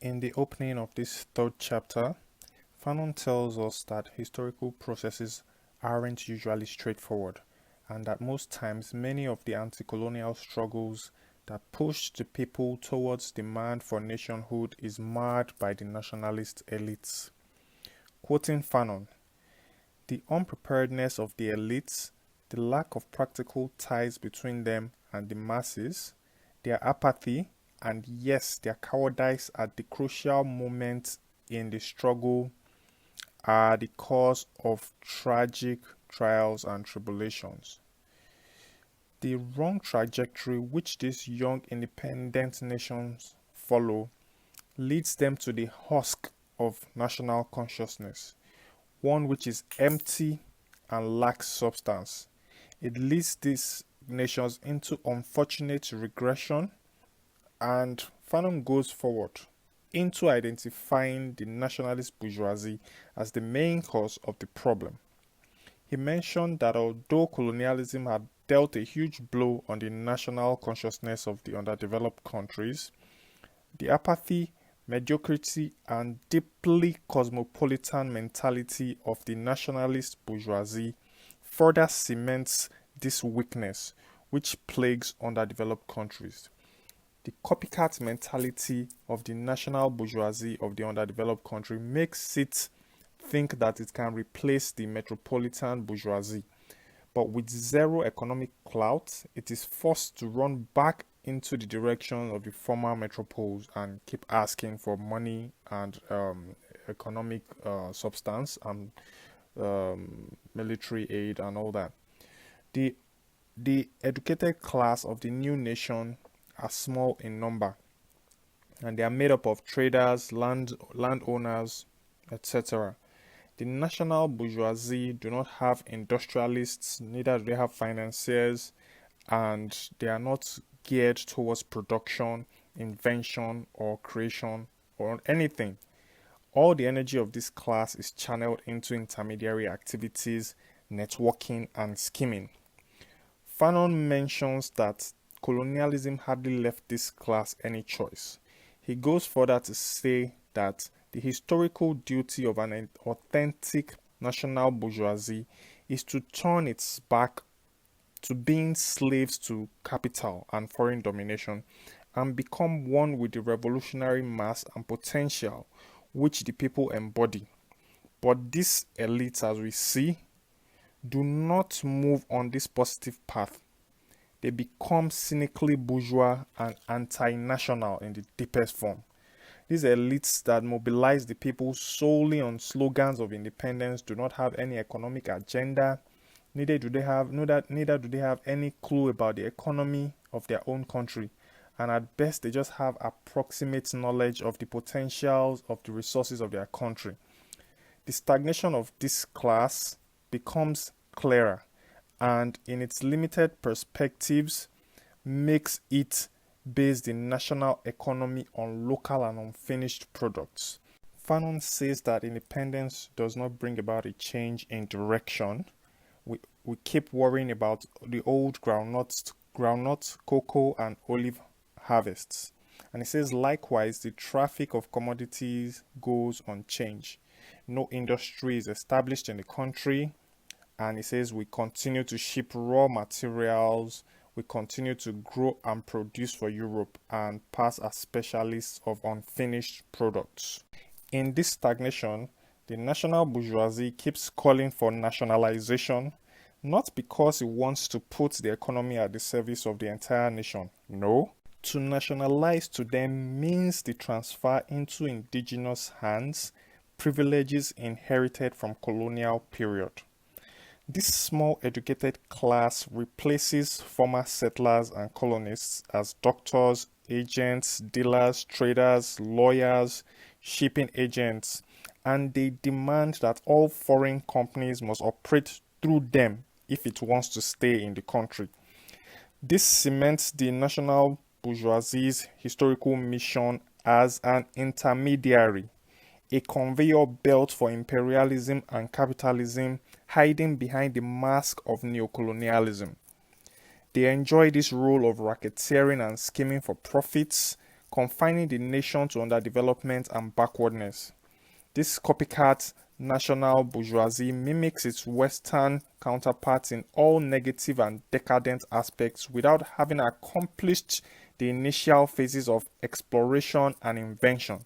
In the opening of this third chapter, Fanon tells us that historical processes aren't usually straightforward, and that most times many of the anti-colonial struggles that pushed the people towards demand for nationhood is marred by the nationalist elites. Quoting Fanon, the unpreparedness of the elites, the lack of practical ties between them and the masses, their apathy, and yes, their cowardice at the crucial moment in the struggle are the cause of tragic trials and tribulations. The wrong trajectory which these young independent nations follow leads them to the husk of national consciousness, one which is empty and lacks substance. It leads these nations into unfortunate regression, and Fanon goes forward into identifying the nationalist bourgeoisie as the main cause of the problem. He mentioned that although colonialism had dealt a huge blow on the national consciousness of the underdeveloped countries, the apathy, mediocrity, and deeply cosmopolitan mentality of the nationalist bourgeoisie further cements this weakness which plagues underdeveloped countries. The copycat mentality of the national bourgeoisie of the underdeveloped country makes it think that it can replace the metropolitan bourgeoisie. But with zero economic clout, it is forced to run back into the direction of the former metropoles and keep asking for money and economic substance and military aid and all that. The educated class of the new nation are small in number, and they are made up of traders, landowners, etc. The national bourgeoisie do not have industrialists, neither do they have financiers, and they are not geared towards production, invention, or creation, or anything. All the energy of this class is channeled into intermediary activities, networking, and scheming. Fanon mentions that colonialism hardly left this class any choice. He goes further to say that the historical duty of an authentic national bourgeoisie is to turn its back to being slaves to capital and foreign domination and become one with the revolutionary mass and potential which the people embody. But these elites, as we see, do not move on this positive path. They become cynically bourgeois and anti-national in the deepest form. These elites that mobilize the people solely on slogans of independence do not have any economic agenda. Neither do they have any clue about the economy of their own country. And at best, they just have approximate knowledge of the potentials of the resources of their country. The stagnation of this class becomes clearer, and in its limited perspectives makes it base the national economy on local and unfinished products. Fanon says that independence does not bring about a change in direction. We keep worrying about the old groundnut, cocoa, and olive harvests. And he says likewise the traffic of commodities goes unchanged. No industry is established in the country, and he says we continue to ship raw materials, we continue to grow and produce for Europe and pass as specialists of unfinished products. In this stagnation, the national bourgeoisie keeps calling for nationalization, not because it wants to put the economy at the service of the entire nation. No. To nationalize to them means the transfer into indigenous hands privileges inherited from colonial period. This small educated class replaces former settlers and colonists as doctors, agents, dealers, traders, lawyers, shipping agents, and they demand that all foreign companies must operate through them if it wants to stay in the country. This cements the national bourgeoisie's historical mission as an intermediary, a conveyor belt for imperialism and capitalism hiding behind the mask of neocolonialism. They enjoy this role of racketeering and scheming for profits, confining the nation to underdevelopment and backwardness. This copycat national bourgeoisie mimics its Western counterparts in all negative and decadent aspects without having accomplished the initial phases of exploration and invention.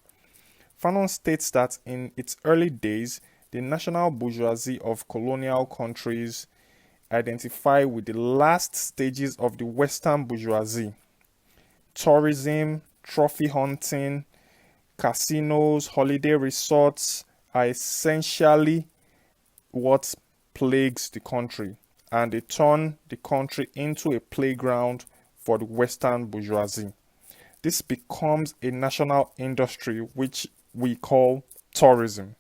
Fanon states that in its early days, the national bourgeoisie of colonial countries identify with the last stages of the Western bourgeoisie. Tourism, trophy hunting, casinos, holiday resorts are essentially what plagues the country, and they turn the country into a playground for the Western bourgeoisie. This becomes a national industry which we call tourism.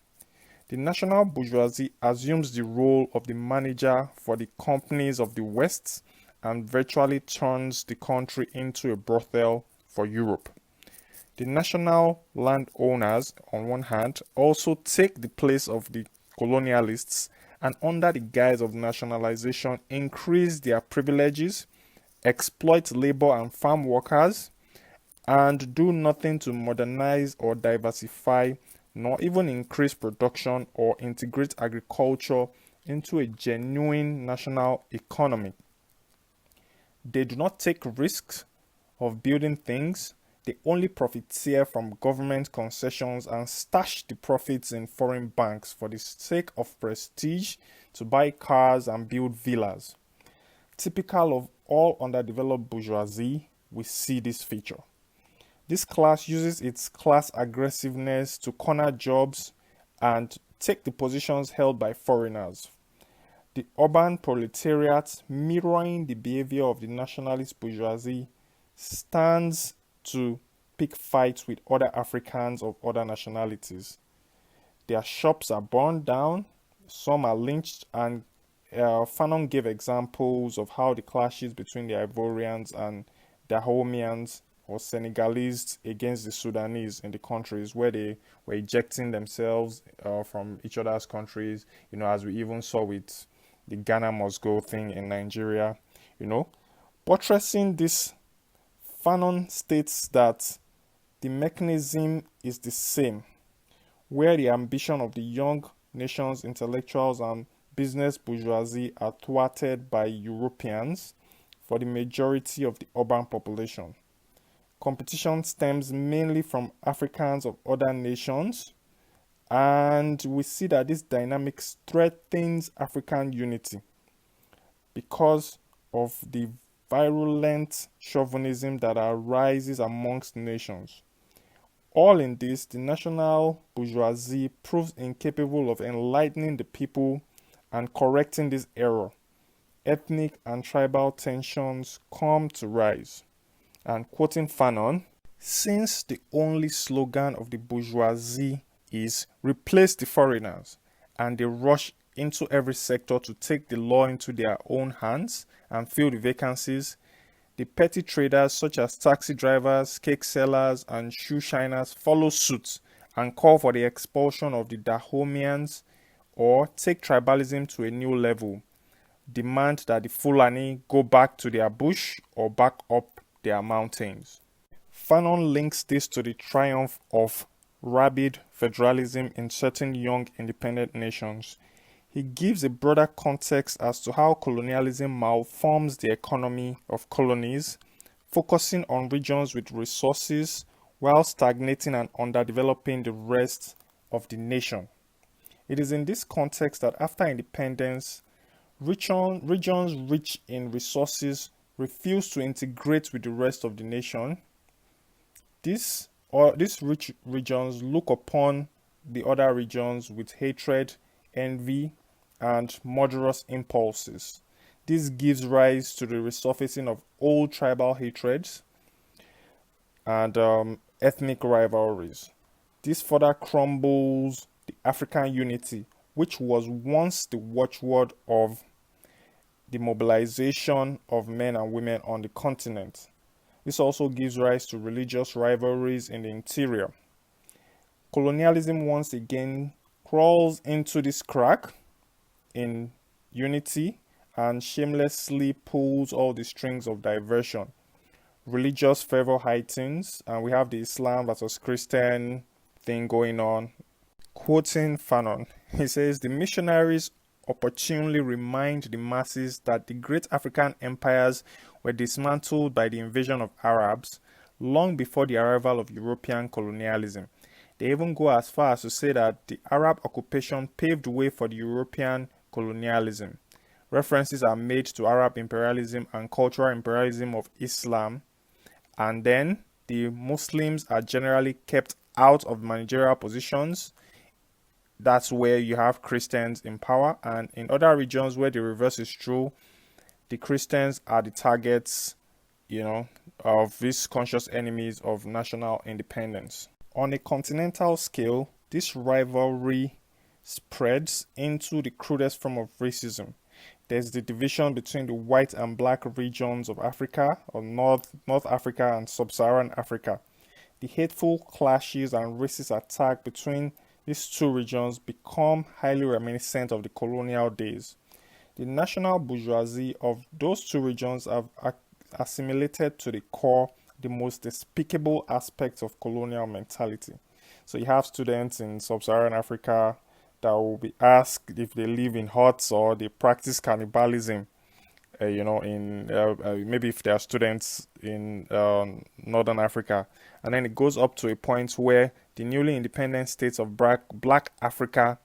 The national bourgeoisie assumes the role of the manager for the companies of the West and virtually turns the country into a brothel for Europe. The national landowners, on one hand, also take the place of the colonialists and, under the guise of nationalization, increase their privileges, exploit labor and farm workers, and do nothing to modernize or diversify, nor even increase production or integrate agriculture into a genuine national economy. They do not take risks of building things. They only profiteer from government concessions and stash the profits in foreign banks for the sake of prestige, to buy cars and build villas. Typical of all underdeveloped bourgeoisie, we see this feature. This class uses its class aggressiveness to corner jobs and take the positions held by foreigners. The urban proletariat, mirroring the behavior of the nationalist bourgeoisie, stands to pick fights with other Africans of other nationalities. Their shops are burned down, some are lynched, and Fanon gave examples of how the clashes between the Ivorians and Dahomians or Senegalese against the Sudanese in the countries where they were ejecting themselves from each other's countries, as we even saw with the Ghana must go thing in Nigeria, Buttressing this, Fanon states that the mechanism is the same, where the ambition of the young nation's intellectuals and business bourgeoisie are thwarted by Europeans for the majority of the urban population. Competition stems mainly from Africans of other nations, and we see that this dynamic threatens African unity because of the virulent chauvinism that arises amongst nations. All in this, the national bourgeoisie proves incapable of enlightening the people and correcting this error. Ethnic and tribal tensions come to rise. And quoting Fanon, since the only slogan of the bourgeoisie is replace the foreigners, and they rush into every sector to take the law into their own hands and fill the vacancies, the petty traders such as taxi drivers, cake sellers, and shoe shiners follow suit and call for the expulsion of the Dahomians, or take tribalism to a new level, demand that the Fulani go back to their bush or back up their mountains. Fanon links this to the triumph of rabid federalism in certain young independent nations. He gives a broader context as to how colonialism malforms the economy of colonies, focusing on regions with resources while stagnating and underdeveloping the rest of the nation. It is in this context that after independence, regions rich in resources refuse to integrate with the rest of the nation. These rich regions look upon the other regions with hatred, envy, and murderous impulses. This gives rise to the resurfacing of old tribal hatreds and ethnic rivalries. This further crumbles the African unity, which was once the watchword of the mobilization of men and women on the continent. This also gives rise to religious rivalries in the interior. Colonialism once again crawls into this crack in unity and shamelessly pulls all the strings of diversion. religious fervor heightens, and we have the Islam versus Christian thing going on. Quoting Fanon, he says the missionaries opportunely remind the masses that the great African empires were dismantled by the invasion of Arabs long before the arrival of European colonialism. They even go as far as to say that the Arab occupation paved the way for the European colonialism. References are made to Arab imperialism and cultural imperialism of Islam, and then the Muslims are generally kept out of managerial positions. That's where you have Christians in power, and in other regions where the reverse is true, the Christians are the targets, of these conscious enemies of national independence. On a continental scale, this rivalry spreads into the crudest form of racism. There's the division between the white and black regions of Africa, or North Africa and Sub-Saharan Africa. The hateful clashes and racist attack between these two regions become highly reminiscent of the colonial days. The national bourgeoisie of those two regions have assimilated to the core the most despicable aspects of colonial mentality. So you have students in Sub-Saharan Africa that will be asked if they live in huts or they practice cannibalism. Maybe if they are students in Northern Africa, and then it goes up to a point where the newly independent states of Black Africa,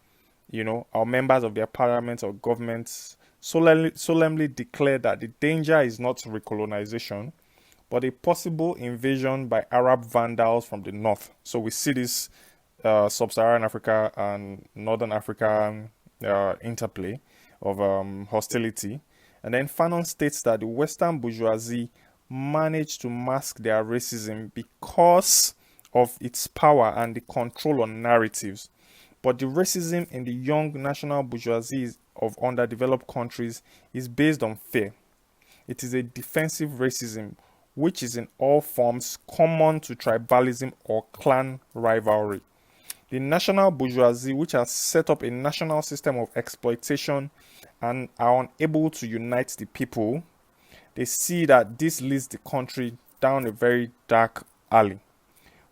are members of their parliaments or governments solemnly declare that the danger is not recolonization, but a possible invasion by Arab vandals from the north. So we see this Sub-Saharan Africa and Northern Africa interplay of hostility. And then Fanon states that the Western bourgeoisie managed to mask their racism because of its power and the control on narratives. But the racism in the young national bourgeoisie of underdeveloped countries is based on fear. It is a defensive racism, which is in all forms common to tribalism or clan rivalry. The national bourgeoisie, which has set up a national system of exploitation and are unable to unite the people, they see that this leads the country down a very dark alley.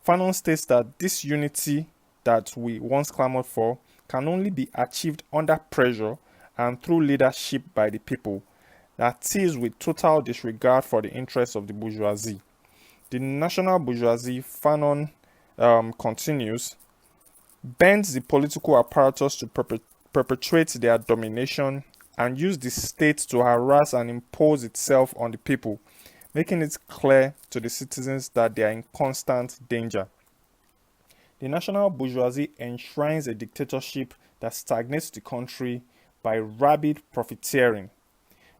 Fanon states that this unity that we once clamored for can only be achieved under pressure and through leadership by the people, that is, with total disregard for the interests of the bourgeoisie. The national bourgeoisie, Fanon continues, bends the political apparatus to perpetuate their domination and use the state to harass and impose itself on the people, making it clear to the citizens that they are in constant danger. The national bourgeoisie enshrines a dictatorship that stagnates the country by rabid profiteering.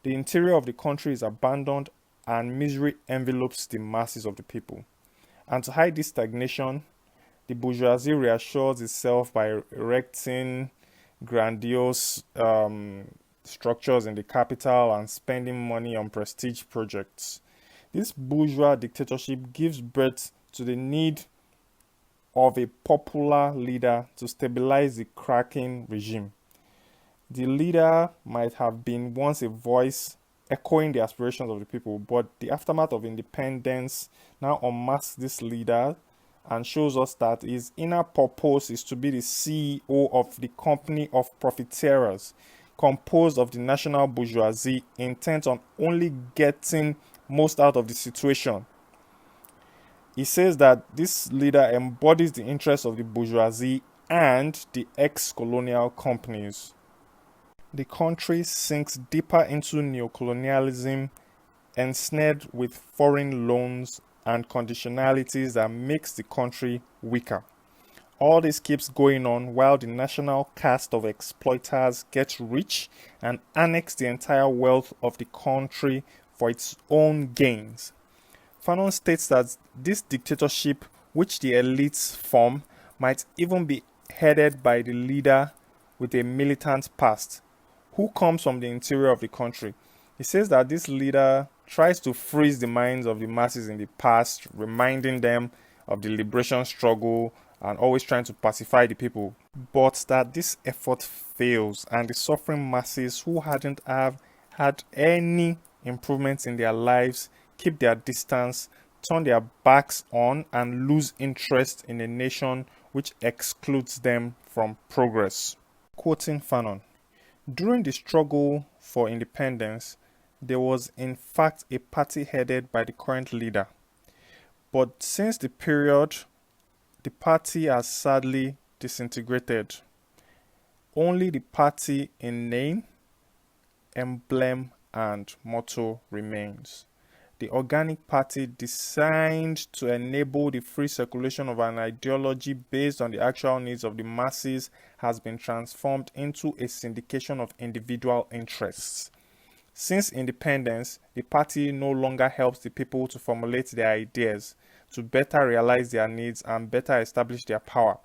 The interior of the country is abandoned and misery envelopes the masses of the people. And to hide this stagnation, the bourgeoisie reassures itself by erecting grandiose structures in the capital and spending money on prestige projects. This bourgeois dictatorship gives birth to the need of a popular leader to stabilize the cracking regime. The leader might have been once a voice echoing the aspirations of the people, but the aftermath of independence now unmasks this leader and shows us that his inner purpose is to be the CEO of the company of profiteers, composed of the national bourgeoisie, intent on only getting most out of the situation. He says that this leader embodies the interests of the bourgeoisie and the ex-colonial companies. The country sinks deeper into neocolonialism, ensnared with foreign loans and conditionalities that makes the country weaker. All this keeps going on while the national caste of exploiters gets rich and annex the entire wealth of the country for its own gains. Fanon states that this dictatorship, which the elites form, might even be headed by the leader with a militant past, who comes from the interior of the country. He says that this leader tries to freeze the minds of the masses in the past, reminding them of the liberation struggle and always trying to pacify the people, but that this effort fails and the suffering masses who hadn't had any improvements in their lives keep their distance, turn their backs on, and lose interest in a nation which excludes them from progress. Quoting Fanon, during the struggle for independence, there was in fact a party headed by the current leader. But since the period, the party has sadly disintegrated. Only the party in name, emblem, and motto remains. The organic party, designed to enable the free circulation of an ideology based on the actual needs of the masses, has been transformed into a syndication of individual interests. Since independence, the party no longer helps the people to formulate their ideas, to better realize their needs, and better establish their power.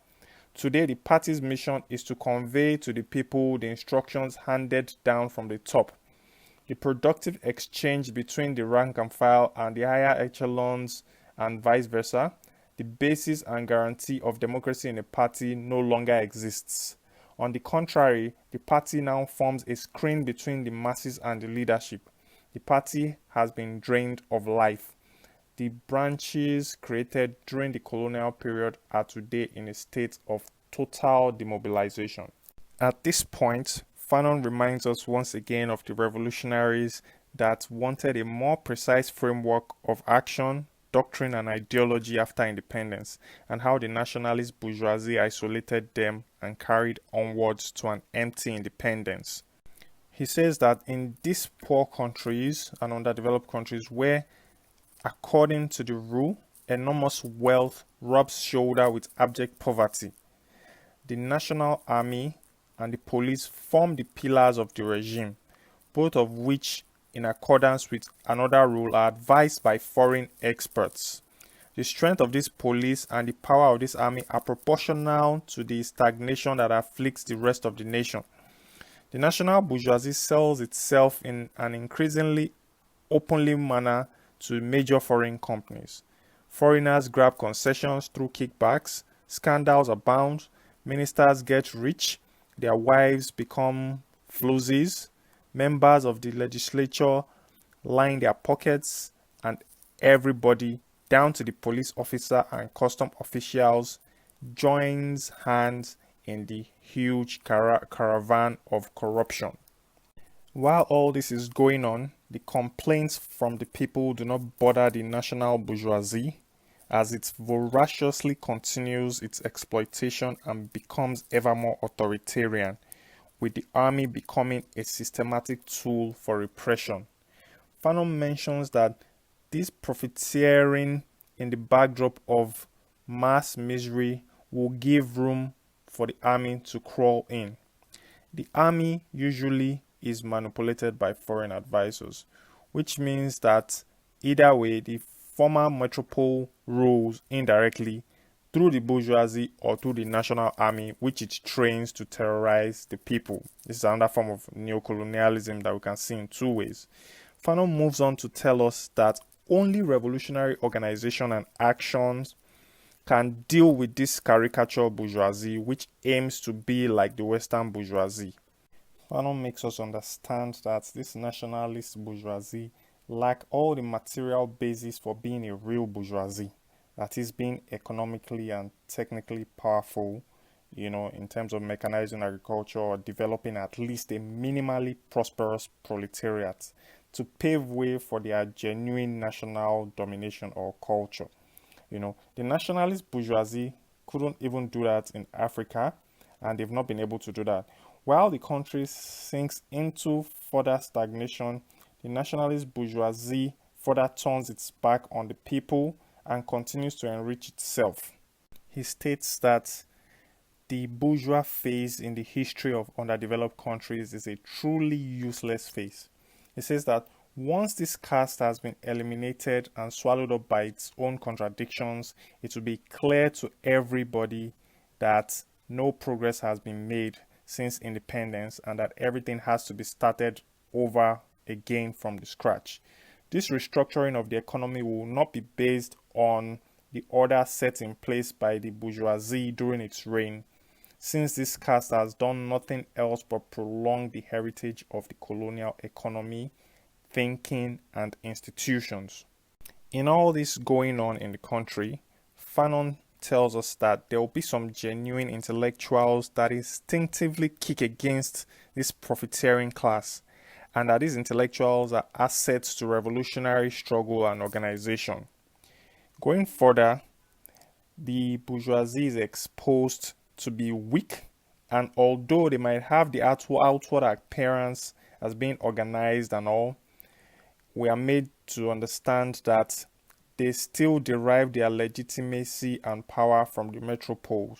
Today, the party's mission is to convey to the people the instructions handed down from the top. The productive exchange between the rank and file and the higher echelons and vice versa, the basis and guarantee of democracy in a party, no longer exists. On the contrary, the party now forms a screen between the masses and the leadership. The party has been drained of life. The branches created during the colonial period are today in a state of total demobilization. At this point, Fanon reminds us once again of the revolutionaries that wanted a more precise framework of action, doctrine, and ideology after independence, and how the nationalist bourgeoisie isolated them and carried onwards to an empty independence. He says that in these poor countries and underdeveloped countries where, according to the rule, enormous wealth rubs shoulder with abject poverty, the national army and the police form the pillars of the regime, both of which, in accordance with another rule, are advised by foreign experts. The strength of this police and the power of this army are proportional to the stagnation that afflicts the rest of the nation. The national bourgeoisie sells itself in an increasingly openly manner to major foreign companies. Foreigners grab concessions through kickbacks, scandals abound, ministers get rich, their wives become floozies, members of the legislature line their pockets, and everybody, down to the police officer and custom officials, joins hands in the huge caravan of corruption. While all this is going on, the complaints from the people do not bother the national bourgeoisie, as it voraciously continues its exploitation and becomes ever more authoritarian, with the army becoming a systematic tool for repression. Fanon mentions that this profiteering in the backdrop of mass misery will give room for the army to crawl in. The army usually is manipulated by foreign advisors, which means that either way, the former metropole rules indirectly through the bourgeoisie or through the national army, which it trains to terrorize the people. This is another form of neocolonialism that we can see in two ways. Fanon moves on to tell us that only revolutionary organization and actions can deal with this caricature bourgeoisie, which aims to be like the Western bourgeoisie. Fanon makes us understand that this nationalist bourgeoisie lack all the material basis for being a real bourgeoisie, that is, being economically and technically powerful, in terms of mechanizing agriculture or developing at least a minimally prosperous proletariat to pave way for their genuine national domination or culture. The nationalist bourgeoisie couldn't even do that in Africa, and they've not been able to do that. While the country sinks into further stagnation, the nationalist bourgeoisie further turns its back on the people and continues to enrich itself. He states that the bourgeois phase in the history of underdeveloped countries is a truly useless phase. He says that once this caste has been eliminated and swallowed up by its own contradictions, it will be clear to everybody that no progress has been made since independence and that everything has to be started over again from the scratch. This restructuring of the economy will not be based on the order set in place by the bourgeoisie during its reign, since this caste has done nothing else but prolong the heritage of the colonial economy, thinking, and institutions. In all this going on in the country, Fanon tells us that there will be some genuine intellectuals that instinctively kick against this profiteering class, and that these intellectuals are assets to revolutionary struggle and organization. Going further, the bourgeoisie is exposed to be weak, and although they might have the outward appearance as being organized and all, we are made to understand that they still derive their legitimacy and power from the metropoles,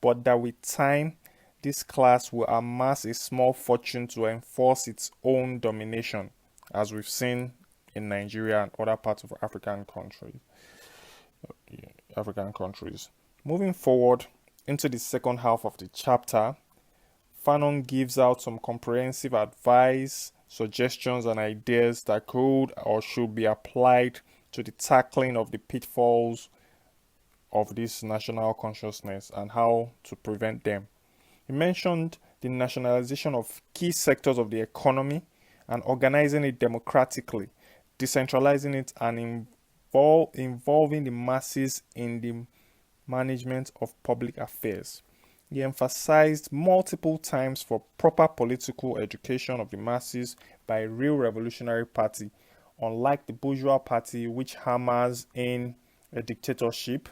but that with time, this class will amass a small fortune to enforce its own domination, as we've seen in Nigeria and other parts of African countries. Moving forward into the second half of the chapter, Fanon gives out some comprehensive advice, suggestions, and ideas that could or should be applied to the tackling of the pitfalls of this national consciousness and how to prevent them. He mentioned the nationalization of key sectors of the economy and organizing it democratically, decentralizing it, and involving the masses in the management of public affairs. He emphasized multiple times for proper political education of the masses by a real revolutionary party, unlike the bourgeois party, which hammers in a dictatorship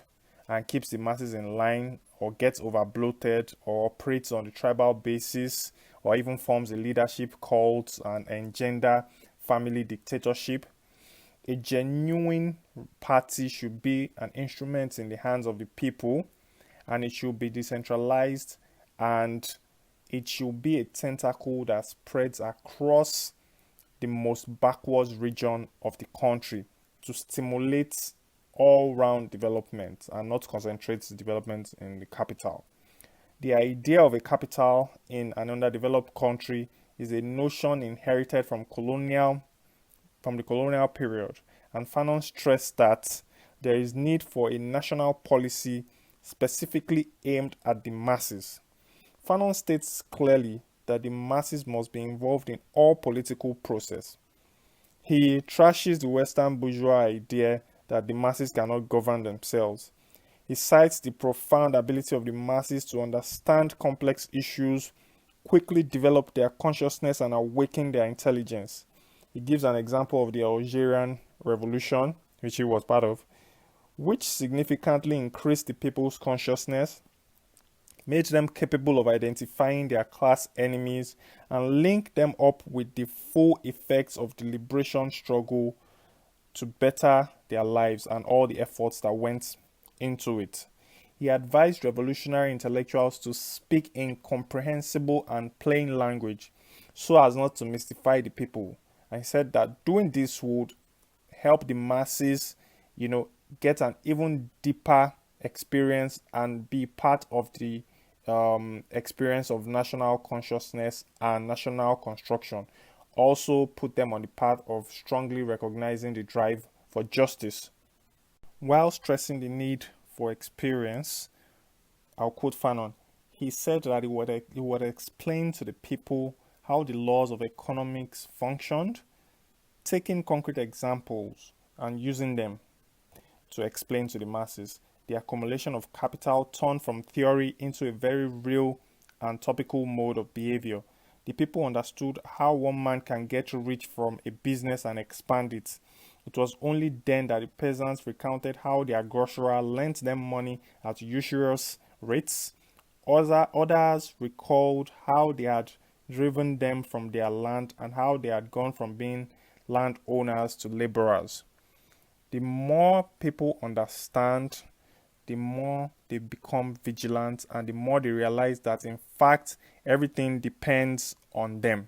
and keeps the masses in line, or gets over bloated, or operates on the tribal basis, or even forms a leadership cult and engender family dictatorship. A genuine party should be an instrument in the hands of the people, and it should be decentralized, and it should be a tentacle that spreads across the most backwards region of the country to stimulate all-round development and not concentrate development in the capital. The idea of a capital in an underdeveloped country is a notion inherited from the colonial period, and Fanon stressed that there is need for a national policy specifically aimed at the masses. Fanon states clearly that the masses must be involved in all political process. He trashes the Western bourgeois idea that the masses cannot govern themselves. He cites the profound ability of the masses to understand complex issues, quickly develop their consciousness, and awaken their intelligence. He gives an example of the Algerian Revolution, which he was part of, which significantly increased the people's consciousness, made them capable of identifying their class enemies, and linked them up with the full effects of the liberation struggle to better their lives and all the efforts that went into it. He advised revolutionary intellectuals to speak in comprehensible and plain language so as not to mystify the people. And he said that doing this would help the masses, get an even deeper experience and be part of the experience of national consciousness and national construction. Also put them on the path of strongly recognizing the drive for justice. While stressing the need for experience, I'll quote Fanon, he said that he would explain to the people how the laws of economics functioned, taking concrete examples and using them to explain to the masses the accumulation of capital turned from theory into a very real and topical mode of behavior. The people understood how one man can get rich from a business and expand it. It was only then that the peasants recounted how their grocer lent them money at usurious rates. Others recalled how they had driven them from their land and how they had gone from being landowners to laborers. The more people understand, the more they become vigilant, and the more they realize that in fact everything depends on them,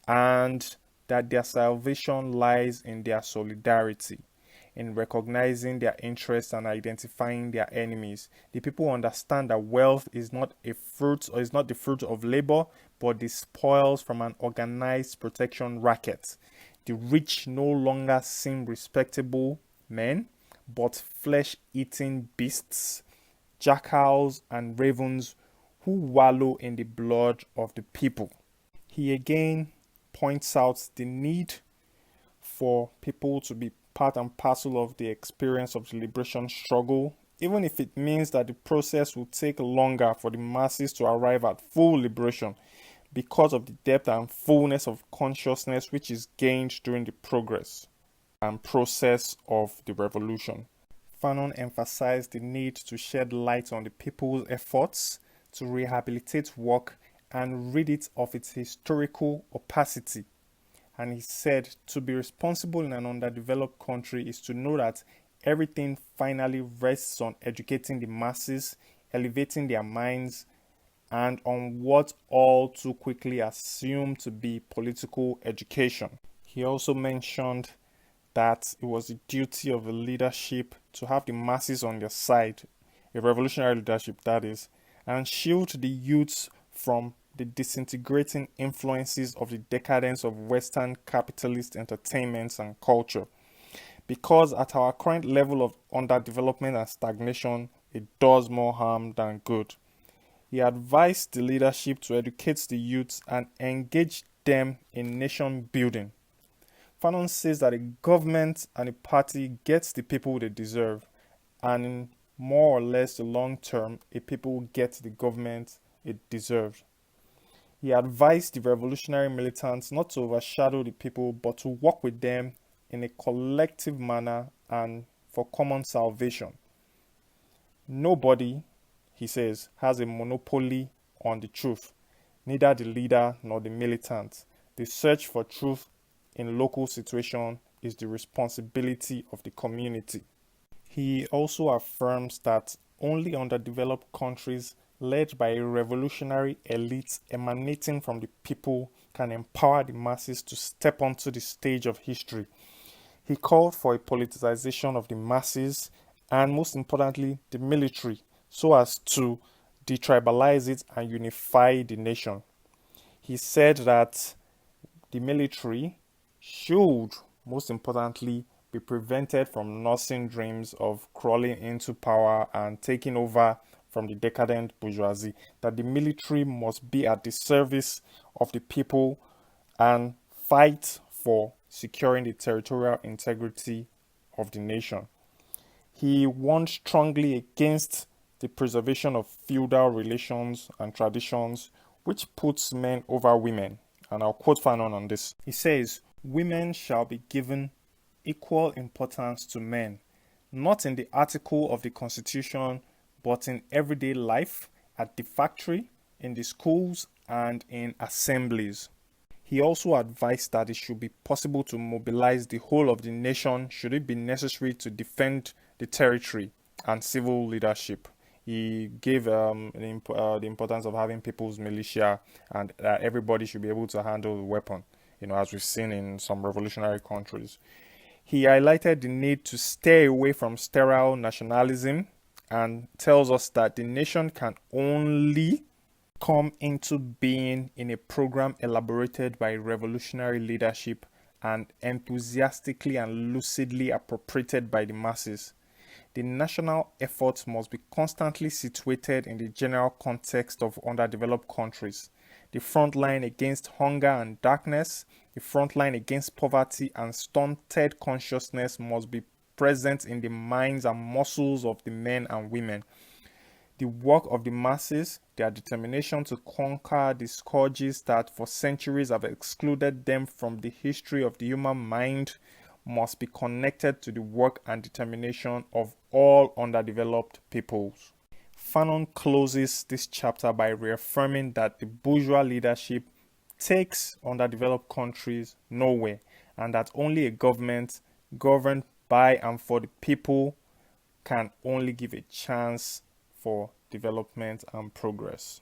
and that their salvation lies in their solidarity, in recognizing their interests and identifying their enemies. The people understand that wealth is not the fruit of labor, but the spoils from an organized protection racket. The rich no longer seem respectable men, but flesh-eating beasts, jackals and ravens who wallow in the blood of the people. He again points out the need for people to be part and parcel of the experience of the liberation struggle, even if it means that the process will take longer for the masses to arrive at full liberation because of the depth and fullness of consciousness which is gained during the progress and process of the revolution. Fanon emphasized the need to shed light on the people's efforts to rehabilitate work and rid it of its historical opacity. And he said to be responsible in an underdeveloped country is to know that everything finally rests on educating the masses, elevating their minds, and on what all too quickly assumed to be political education. He also mentioned that it was the duty of the leadership to have the masses on their side, a revolutionary leadership that is, and shield the youths from the disintegrating influences of the decadence of Western capitalist entertainments and culture. Because at our current level of underdevelopment and stagnation, it does more harm than good. He advised the leadership to educate the youths and engage them in nation building. Fanon says that a government and a party gets the people they deserve, and in more or less the long term, a people get the government it deserves. He advised the revolutionary militants not to overshadow the people but to work with them in a collective manner and for common salvation. Nobody, he says, has a monopoly on the truth, neither the leader nor the militant. The search for truth in local situation is the responsibility of the community. He also affirms that only underdeveloped countries led by a revolutionary elite emanating from the people can empower the masses to step onto the stage of history. He called for a politicization of the masses and, most importantly, the military, so as to detribalize it and unify the nation. He said that the military should, most importantly, be prevented from nursing dreams of crawling into power and taking over from the decadent bourgeoisie, that the military must be at the service of the people and fight for securing the territorial integrity of the nation. He warned strongly against the preservation of feudal relations and traditions, which puts men over women. And I'll quote Fanon on this. He says, "Women shall be given equal importance to men, not in the article of the Constitution, but in everyday life, at the factory, in the schools, and in assemblies." He also advised that it should be possible to mobilize the whole of the nation should it be necessary to defend the territory and civil leadership. He gave the importance of having people's militia and that everybody should be able to handle the weapon, as we've seen in some revolutionary countries. He highlighted the need to stay away from sterile nationalism and tells us that the nation can only come into being in a program elaborated by revolutionary leadership and enthusiastically and lucidly appropriated by the masses. The national efforts must be constantly situated in the general context of underdeveloped countries. The front line against hunger and darkness, the front line against poverty and stunted consciousness must be present in the minds and muscles of the men and women. The work of the masses, their determination to conquer the scourges that for centuries have excluded them from the history of the human mind, must be connected to the work and determination of all underdeveloped peoples. Fanon closes this chapter by reaffirming that the bourgeois leadership takes underdeveloped countries nowhere, and that only a government governed by and for the people can only give a chance for development and progress.